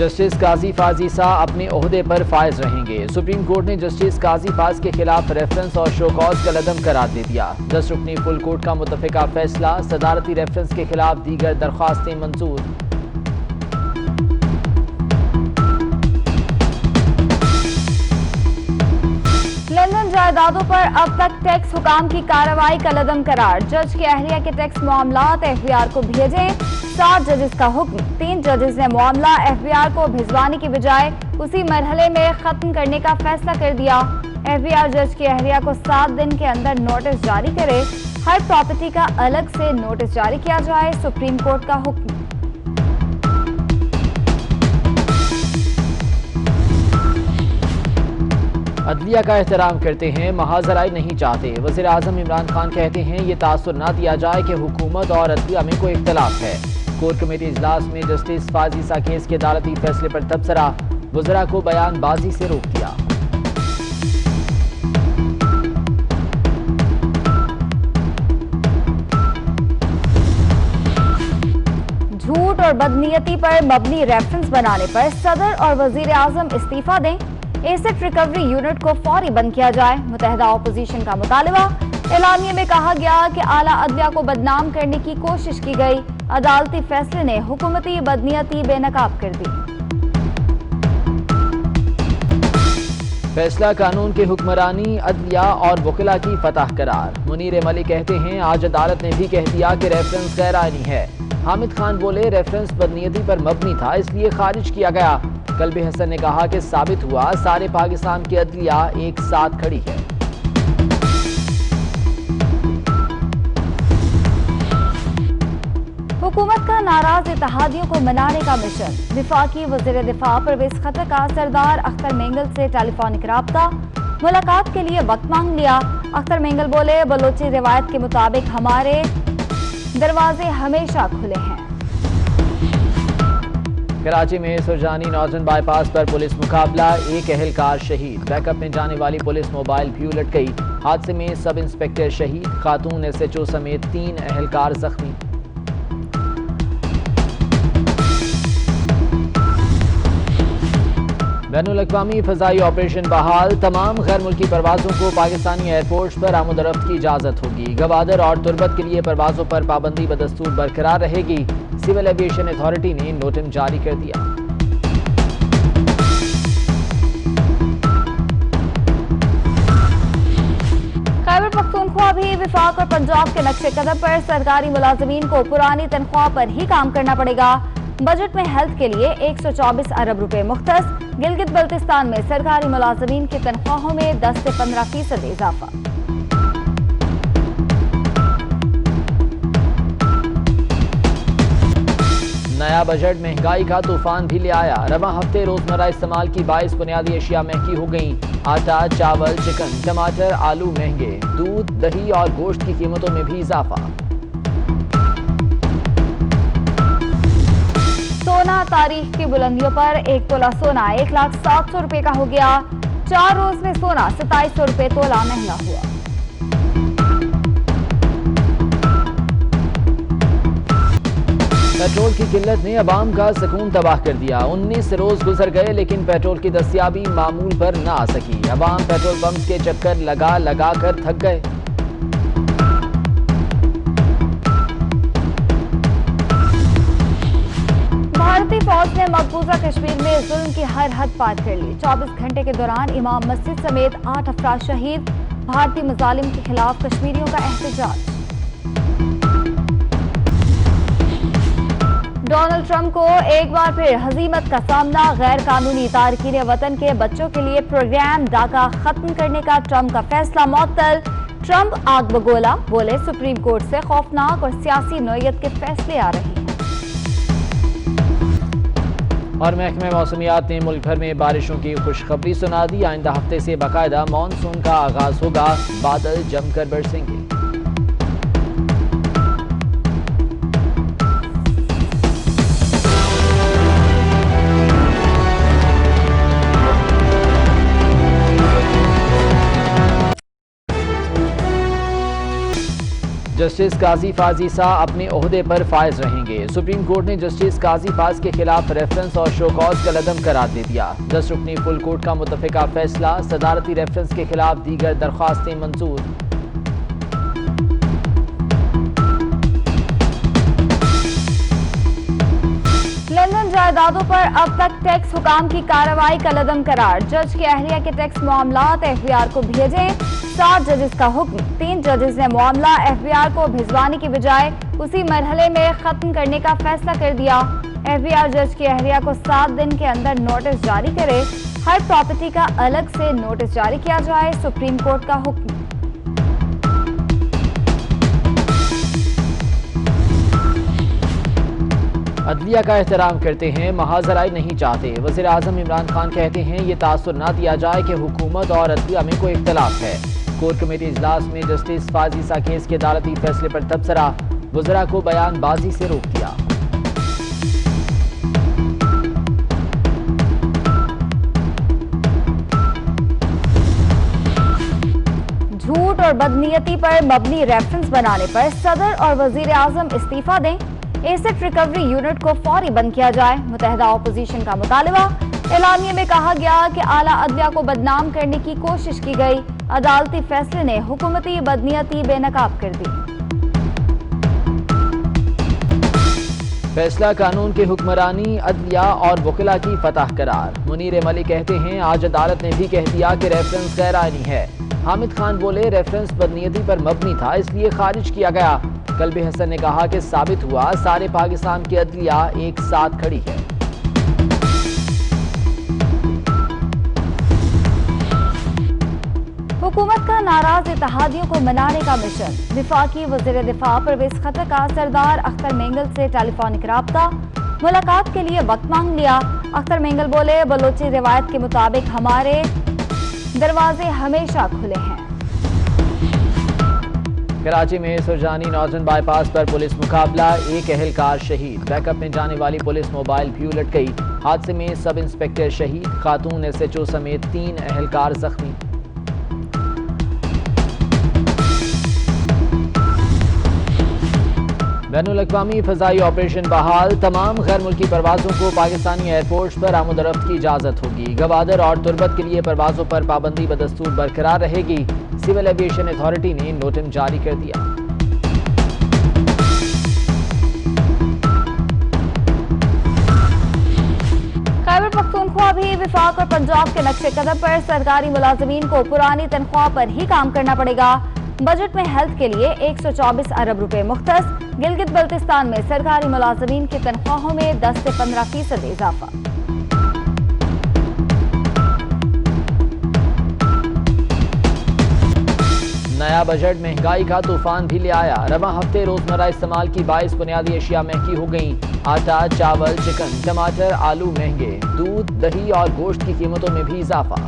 Justice काजी फाज ईसा अपने ओहदे पर फायज रहेंगे। सुप्रीम कोर्ट ने जस्टिस काजी फाज के खिलाफ रेफरेंस और शो कॉज का लदम करार दे दिया। 10 रुकनी फुल कोर्ट का मुतफिका फैसला, सदारती रेफरेंस के खिलाफ दीगर दरख्वास्तें मंजूर। लंदन जायदादों पर अब तक टैक्स हुकाम की कार्रवाई का लदम करार, जज की अहलिया के टैक्स मामलात एफबीआर को भेजें। 7 जजेस का हुक्म, 3 जजेस ने मामला एफबीआर को भिजवाने की बजाय उसी मरहले में खत्म करने का फैसला कर दिया। एफबीआर जज की अहलिया को 7 दिन के अंदर नोटिस जारी करे, हर प्रॉपर्टी का अलग से नोटिस जारी किया जाए, सुप्रीम कोर्ट का हुक्म। अदलिया का एहतराम करते हैं, महाजराई नहीं चाहते। वज़ीर आज़म इमरान खान कहते हैं ये तासुर ना दिया जाए कि हुकूमत और अदलिया में कोई इख्तलाफ है। कोर कमेटी इजलास में जस्टिस फाज ईसा केस के अदालती फैसले पर तबसरा, वज़रा को बयानबाजी से रोक दिया। झूठ और बदनीयती पर मबनी रेफरेंस बनाने पर सदर और वज़ीर आज़म इस्तीफा दें, एसेट रिकवरी यूनिट को फौरी बंद किया जाए, मुतहदा अपोजिशन का मुतालबा। एलानिये में कहा गया कि आला अदलिया को बदनाम करने की कोशिश की गई, अदालती फैसले ने हुकूमती बदनीयती बेनकाब कर दी। फैसला कानून के हुक्मरानी, अदलिया और वकीला की फतह करार। मुनीर मलिक कहते हैं आज अदालत ने भी कह दिया कि रेफरेंस गैर आईनी है। हामिद खान बोले रेफरेंस बदनीयती पर मबनी था इसलिए खारिज किया गया। कल्बी हसन ने कहा कि साबित हुआ सारे पाकिस्तान की अदलिया एक साथ खड़ी है। हुकूमत का नाराज इत्तेहादियों को मनाने का मिशन, विफाकी वज़ीर दिफा परवेज खतर का सरदार अख्तर मेंगल से टेलीफोनिक राब्ता, मुलाकात के लिए वक्त मांग लिया। अख्तर मेंगल बोले बलोची रिवायत के मुताबिक हमारे दरवाजे हमेशा खुले हैं। कराची में सुरजानी नॉर्दर्न बाईपास पर पुलिस मुकाबला, एक अहलकार शहीद। बैकअप में जाने वाली पुलिस मोबाइल भी उलट गई। हादसे में सब इंस्पेक्टर शहीद, खातून एसएचओ समेत 3 अहलकार जख्मी। बैनुल-अक़वामी फ़ज़ाई ऑपरेशन बहाल, तमाम गैर मुल्की परवाज़ों को पाकिस्तानी एयरपोर्ट्स पर आमद-ओ-रफ्त की इजाज़त होगी। गवादर और तुर्बत के लिए परवाज़ों पर पाबंदी बदस्तूर बरकरार रहेगी। सिविल एविएशन अथॉरिटी ने नोटिस जारी कर दिया। खैबर पख्तूनख्वा भी विफाक और पंजाब के नक्शे कदम पर सरकारी मुलाजमीन को पुरानी तनख्वाह पर ही काम करना पड़ेगा। बजट में हेल्थ के लिए 124 अरब रुपए मुख्तस। गिलगित बल्तिस्तान में सरकारी मुलाजमीन की तनख्वाहों में 10 से 15% इजाफा। नया बजट महंगाई का तूफान भी ले आया। रवां हफ्ते रोजमर्रा इस्तेमाल की 22 बुनियादी अशिया महंगी हो गई। आटा, चावल, चिकन, टमाटर, आलू महंगे। दूध, दही और गोश्त की कीमतों में भी इजाफा। सोना तारीख की बुलंदियों पर 1 तोला सोना 1,07,000 रुपए का हो गया। 4 रोज में सोना 2700 रुपए तोला महंगा हुआ। पेट्रोल की किल्लत ने अवाम का सुकून तबाह कर दिया। 19 रोज गुजर गए लेकिन पेट्रोल की दस्तियाबी मामूल पर ना आ सकी। अवाम पेट्रोल पंप के चक्कर लगा लगा कर थक गए। भारतीय फौज ने मकबूजा कश्मीर में जुल्म की हर हद पार कर ली। 24 घंटे के दौरान इमाम मस्जिद समेत 8 अफराद शहीद। भारतीय मुजालिम के खिलाफ कश्मीरियों का एहतजाज। डोनाल्ड ट्रंप को एक बार फिर हजीमत का सामना। गैर कानूनी तारकीन वतन के बच्चों के लिए प्रोग्राम डाका खत्म करने का ट्रंप का फैसला मअतल। ट्रंप आग बगोला, बोले सुप्रीम कोर्ट से खौफनाक और सियासी नौयत के फैसले आ रहे हैं। और महकमे मौसमियात ने मुल्क भर में बारिशों की खुशखबरी सुना दी। आइंदा हफ्ते से बाकायदा मानसून का आगाज होगा। बादल जमकर बरसेंगे। जस्टिस काजी फाज ईसा अपने ओहदे पर फायज रहेंगे। सुप्रीम कोर्ट ने जस्टिस काजी फाज के खिलाफ रेफरेंस और शो कॉज का लदम करार दे दिया। 10 रुकनी फुल कोर्ट का मुतफिका फैसला, सदारती रेफरेंस के खिलाफ दीगर दरख्वास्तें मंजूर। लंदन जायदादों पर अब तक टैक्स हुकाम की कार्रवाई का लदम करार, जज की अहलिया के टैक्स मामलात एफबीआर को भेजें। 7 जजेस का हुक्म। 3 जजेस ने मामला एफबीआर को भिजवाने की बजाय उसी मरहले में खत्म करने का फैसला कर दिया। एफबीआर जज की अहलिया को 7 दिन के अंदर नोटिस जारी करे, हर प्रॉपर्टी का अलग से नोटिस जारी किया जाए, सुप्रीम कोर्ट का हुक्म। अदलिया का एहतराम करते हैं, महाजराई नहीं चाहते। वज़ीर आज़म इमरान खान कहते हैं ये तासुर ना दिया जाए कि हुकूमत और अदलिया में कोई इख्तलाफ है। कोर कमेटी इजलास में जस्टिस फाज ईसा केस के अदालती फैसले पर तबसरा, वज़रा को बयानबाजी से रोक दिया। झूठ और बदनीयती पर मबनी रेफरेंस बनाने पर सदर और वज़ीर आज़म इस्तीफा दें, एसेट रिकवरी यूनिट को फौरी बंद किया जाए, मुतहदा अपोजिशन का मुतालबा। एलानिये में कहा गया कि आला अदलिया को बदनाम करने की कोशिश की गई, अदालती फैसले ने हुकूमती बदनीयती बेनकाब कर दी। फैसला कानून के हुक्मरानी, अदलिया और वकीला की फतह करार। मुनीर मलिक कहते हैं आज अदालत ने भी कह दिया कि रेफरेंस गैर आईनी है। हामिद खान बोले रेफरेंस बदनीयती पर मबनी था, इसलिए खारिज किया गया। कल्बी हसन ने कहा कि साबित हुआ सारे पाकिस्तान की अदलिया एक साथ खड़ी है। हुकूमत का नाराज इत्तेहादियों को मनाने का मिशन। विफाकी वज़ीर दिफा परवेज खतर का सरदार अख्तर मेंगल से टेलीफोनिक राब्ता, मुलाकात के लिए वक्त मांग लिया। अख्तर मेंगल बोले बलोची रिवायत के मुताबिक हमारे दरवाजे हमेशा खुले हैं। कराची में सुरजानी नॉर्दर्न बाईपास पर पुलिस मुकाबला, एक अहलकार शहीद। बैकअप में जाने वाली पुलिस मोबाइल भी उलट गई। हादसे में सब इंस्पेक्टर शहीद, खातून एसएचओ समेत 3 अहलकार जख्मी। बैनुल-अक़वामी फ़ज़ाई ऑपरेशन बहाल, तमाम गैर मुल्की परवाज़ों को पाकिस्तानी एयरपोर्ट्स पर आमद-ओ-रफ्त की इजाज़त होगी। गवादर और तुर्बत के लिए परवाज़ों पर पाबंदी बदस्तूर बरकरार रहेगी। सिविल एविएशन अथॉरिटी ने नोटिस जारी कर दिया। खैबर पख्तूनख्वा भी विफाक और पंजाब के नक्शे कदम पर सरकारी मुलाजमीन को पुरानी तनख्वाह पर ही काम करना पड़ेगा। बजट में हेल्थ के लिए 124 अरब रुपए मुख्तस। गिलगित बल्तिस्तान में सरकारी मुलाजमीन की तनख्वाहों में 10 से 15% इजाफा। नया बजट महंगाई का तूफान भी ले आया। रवां हफ्ते रोजमर्रा इस्तेमाल की 22 बुनियादी अशिया महंगी हो गईं। आटा, चावल, चिकन, टमाटर, आलू महंगे। दूध, दही और गोश्त की कीमतों में भी इजाफा।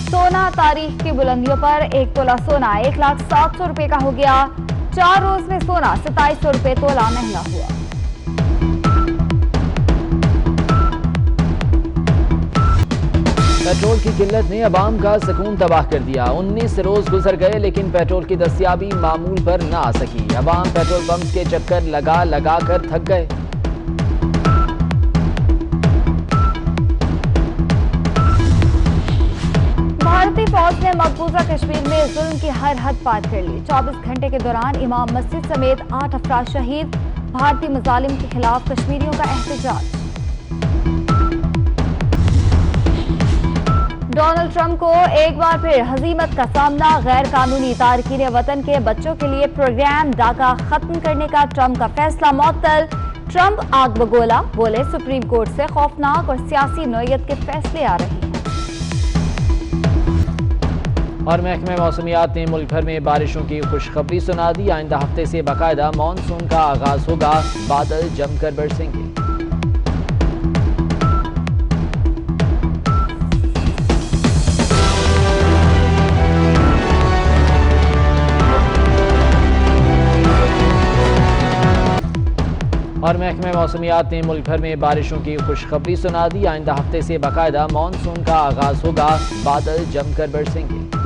सोना तारीख की बुलंदियों पर 1 तोला सोना 1,07,000 रुपए का हो गया। 4 रोज में सोना 2700 रुपए तोला महंगा हुआ। पेट्रोल की किल्लत ने अवाम का सुकून तबाह कर दिया। 19 रोज गुजर गए लेकिन पेट्रोल की दस्तियाबी मामूल पर ना आ सकी। अवाम पेट्रोल पंप के चक्कर लगा कर थक गए। भारतीय फौज ने मकबूजा कश्मीर में जुल्म की हर हद पार कर ली। 24 घंटे के दौरान इमाम मस्जिद समेत 8 अफराद शहीद। भारतीय मजालिम के खिलाफ कश्मीरियों का एहतजाज। डोनाल्ड ट्रंप को एक बार फिर हजीमत का सामना। गैर कानूनी तारकीन वतन के बच्चों के लिए प्रोग्राम डाका खत्म करने का ट्रंप का फैसला मुअत्तल। ट्रंप आग बगोला, बोले सुप्रीम कोर्ट से खौफनाक और सियासी नौयत के फैसले आ रहे हैं। और महकमे मौसमियात ने मुल्क भर में बारिशों की खुशखबरी सुना दी। आइंदा हफ्ते से बाकायदा मानसून का आगाज होगा। बादल जमकर बरसेंगे। और महकमे मौसमियात ने मुल्क भर में बारिशों की खुशखबरी सुना दी। आइंदा हफ्ते से बाकायदा मानसून का आगाज होगा। बादल जमकर बरसेंगे।